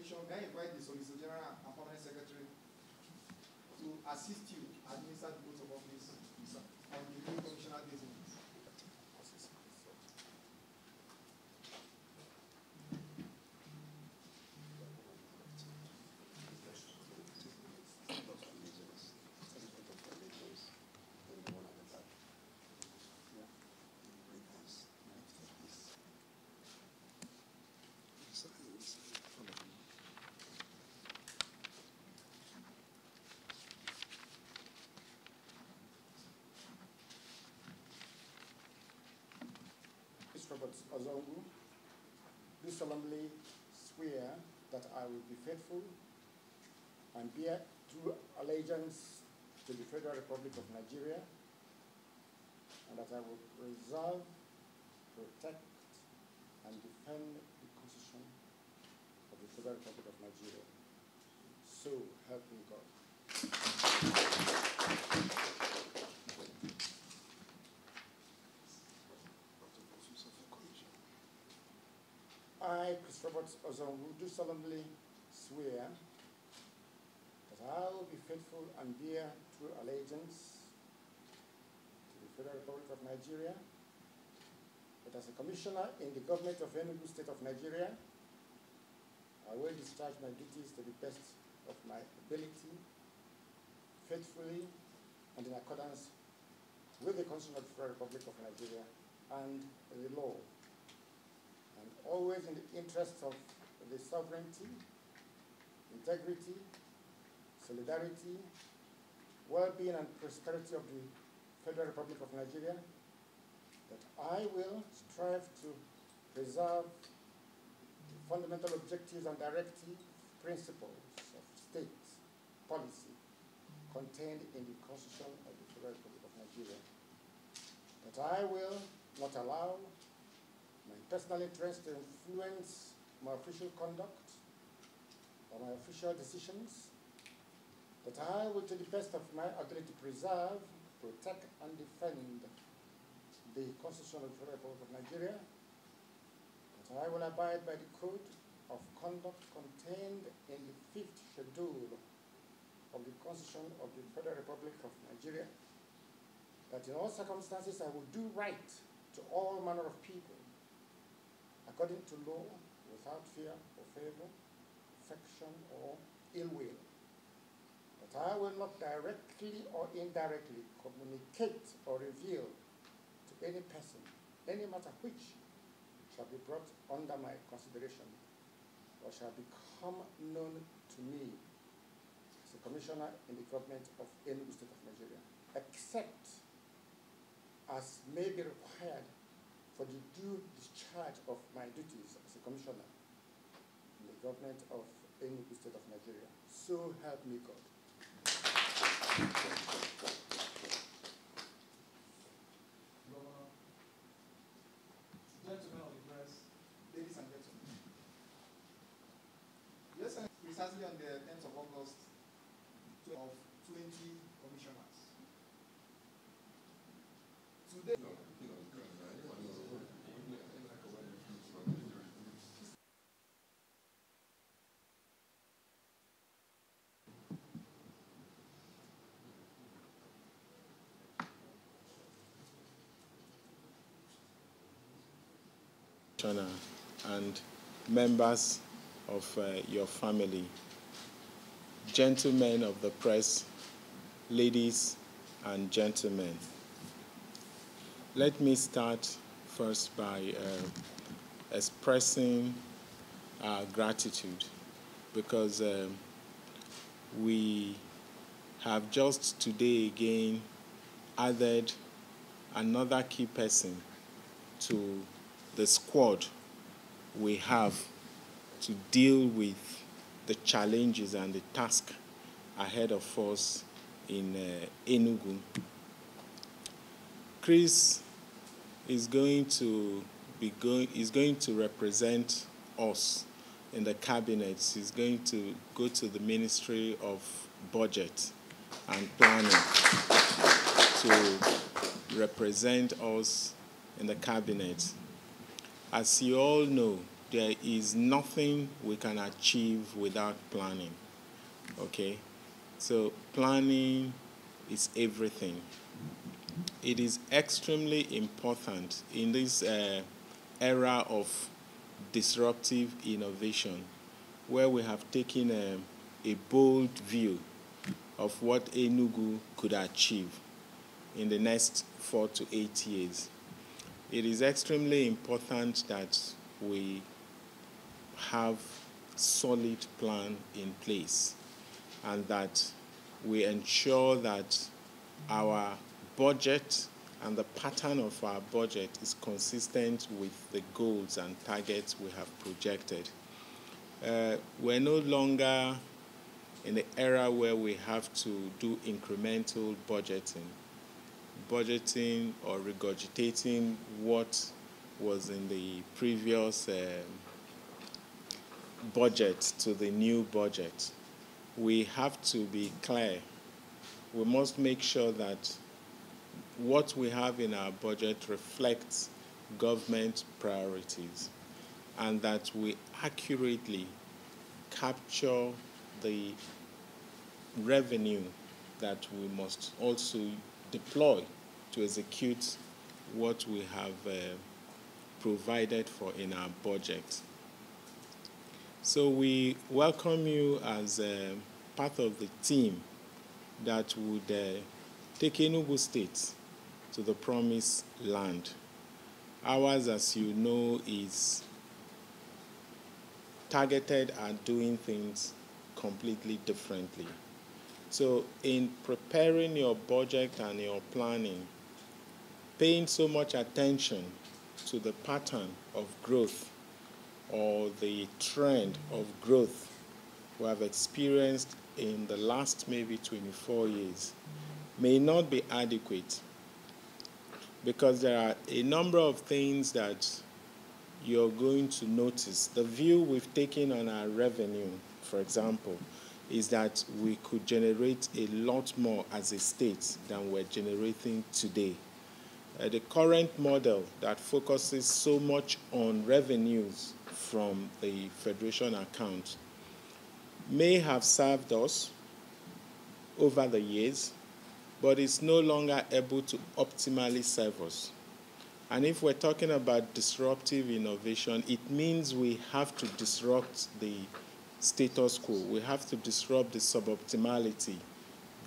Commission, can I invite the Solicitor General and Permanent Secretary to assist you administer the oath of office on the new Commissioner Designate. Robert-OZONGWU, do solemnly swear that I will be faithful and bear true allegiance to the Federal Republic of Nigeria, and that I will preserve, protect, and defend the Constitution of the Federal Republic of Nigeria. So help me God. I, Robert-OZONGWU, do solemnly swear that I will be faithful and bear true allegiance to the Federal Republic of Nigeria, that as a commissioner in the Government of Enugu State of Nigeria, I will discharge my duties to the best of my ability, faithfully and in accordance with the Constitution of the Federal Republic of Nigeria and the law, and always in the interests of the sovereignty, integrity, solidarity, well-being and prosperity of the Federal Republic of Nigeria, that I will strive to preserve the fundamental objectives and directive principles of state policy contained in the Constitution of the Federal Republic of Nigeria, that I will not allow my personal interest to influence my official conduct or my official decisions, that I will, to the best of my ability, preserve, protect, and defend the Constitution of the Federal Republic of Nigeria, that I will abide by the code of conduct contained in the 5th schedule of the Constitution of the Federal Republic of Nigeria, that in all circumstances I will do right to all manner of people, according to law, without fear or favor, affection or ill will, that I will not directly or indirectly communicate or reveal to any person any matter which shall be brought under my consideration or shall become known to me as a commissioner in the Government of Enugu State of Nigeria, except as may be required for the due discharge of my duties as a commissioner in the Government of Enugu State of Nigeria. So help me God. Governor, gentlemen of the press, ladies and gentlemen. Yes, precisely on the 10th of August of 20 commissioners. Today, and members of your family, gentlemen of the press, ladies and gentlemen. Let me start first by expressing our gratitude because we have just today again added another key person to the squad we have to deal with the challenges and the task ahead of us in Enugu. Chris is going to represent us in the cabinet. He's going to go to the Ministry of Budget and Planning to represent us in the cabinet. As you all know, there is nothing we can achieve without planning, okay? So planning is everything. It is extremely important in this era of disruptive innovation, where we have taken a bold view of what Enugu could achieve in the next 4 to 8 years. It is extremely important that we have solid plan in place and that we ensure that our budget and the pattern of our budget is consistent with the goals and targets we have projected. We're no longer in the era where we have to do incremental budgeting or regurgitating what was in the previous budget to the new budget. We have to be clear. We must make sure that what we have in our budget reflects government priorities and that we accurately capture the revenue that we must also deploy to execute what we have provided for in our budget. So we welcome you as part of the team that would take Enugu State to the promised land. Ours, as you know, is targeted at doing things completely differently. So in preparing your budget and your planning, paying so much attention to the pattern of growth or the trend of growth we have experienced in the last maybe 24 years may not be adequate, because there are a number of things that you're going to notice. The view we've taken on our revenue, for example, is that we could generate a lot more as a state than we're generating today. The current model that focuses so much on revenues from the Federation account may have served us over the years, but it's no longer able to optimally serve us. And if we're talking about disruptive innovation, it means we have to disrupt the status quo. We have to disrupt the suboptimality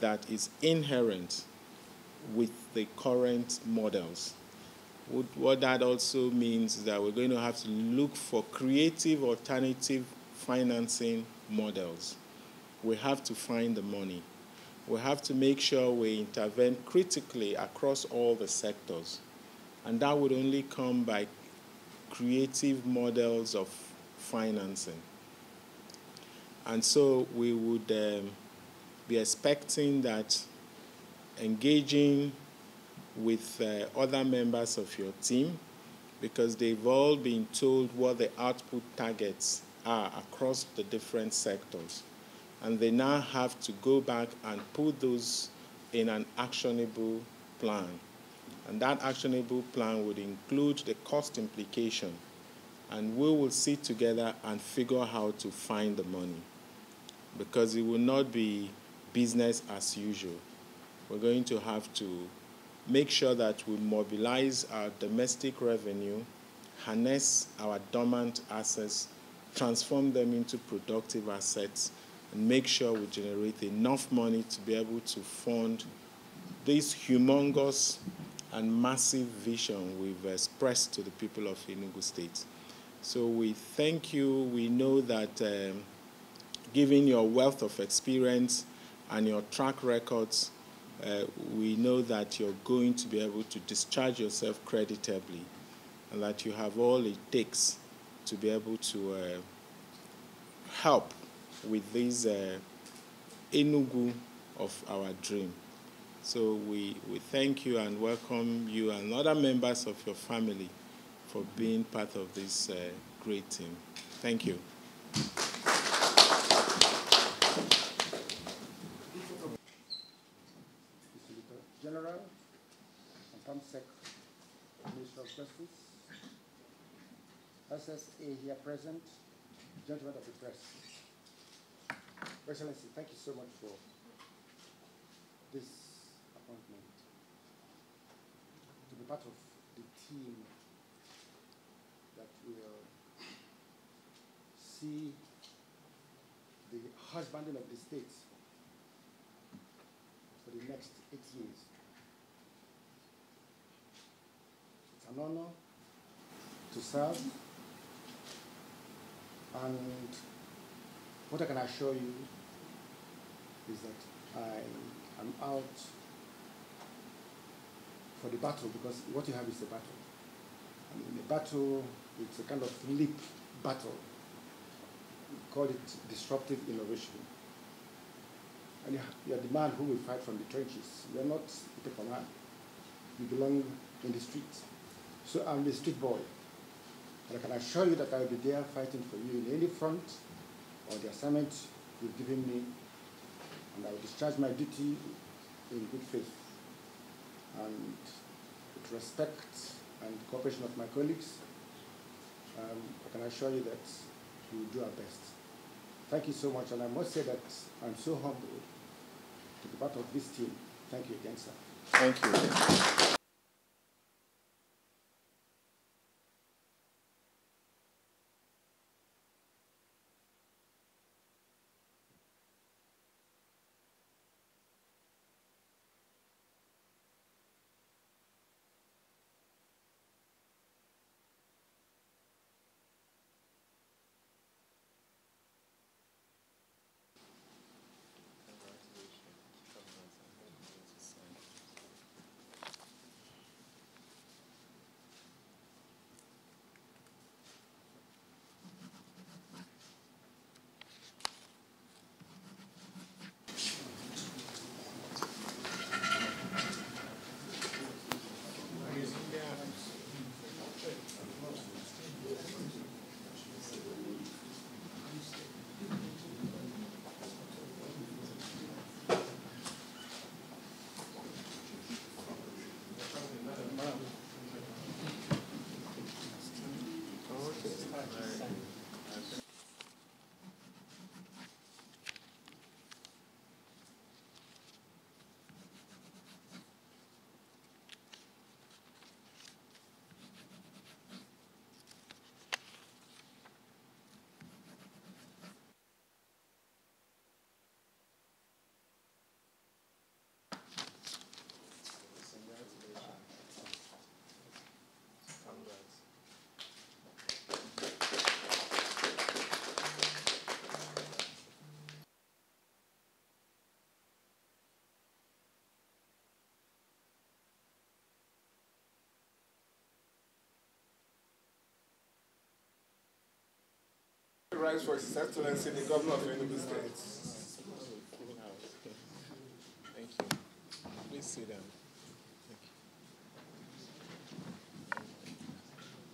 that is inherent with the current models. What that also means is that we're going to have to look for creative alternative financing models. We have to find the money. We have to make sure we intervene critically across all the sectors. And that would only come by creative models of financing. And so we would be expecting that engaging with other members of your team, because they've all been told what the output targets are across the different sectors. And they now have to go back and put those in an actionable plan. And that actionable plan would include the cost implication. And we will sit together and figure out how to find the money, because it will not be business as usual. We're going to have to make sure that we mobilize our domestic revenue, harness our dormant assets, transform them into productive assets, and make sure we generate enough money to be able to fund this humongous and massive vision we've expressed to the people of Enugu State. So we thank you. We know that given your wealth of experience and your track records, we know that you're going to be able to discharge yourself creditably, and that you have all it takes to be able to help with this Enugu of our dream. So we thank you and welcome you and other members of your family for being part of this great team. Thank you. General and Tom Sec, Minister of Justice. SSA here present, gentlemen of the press. Your Excellency, thank you so much for this appointment. To be part of the team that will see the husbanding of the state for the next 8 years. It's an honor to serve, and what I can assure you is that I am out for the battle, because what you have is a battle. And in a battle, it's a kind of leap battle. We call it disruptive innovation. And you are the man who will fight from the trenches. You are not a paper man. You belong in the streets. So I'm the street boy. And I can assure you that I will be there fighting for you in any front or the assignment you've given me. And I will discharge my duty in good faith and with respect and cooperation of my colleagues. I can assure you that we will do our best. Thank you so much, and I must say that I'm so humbled to be part of this team. Thank you again, sir. Thank you. Rise for His Excellency, the Governor of Enugu State. Thank you. Please sit down. Thank you.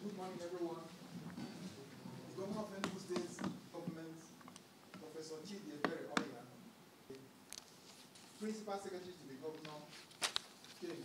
Good morning, everyone. The Governor of Enugu State Government, Professor Chidi Ebere Oya, Principal Secretary to the Governor, came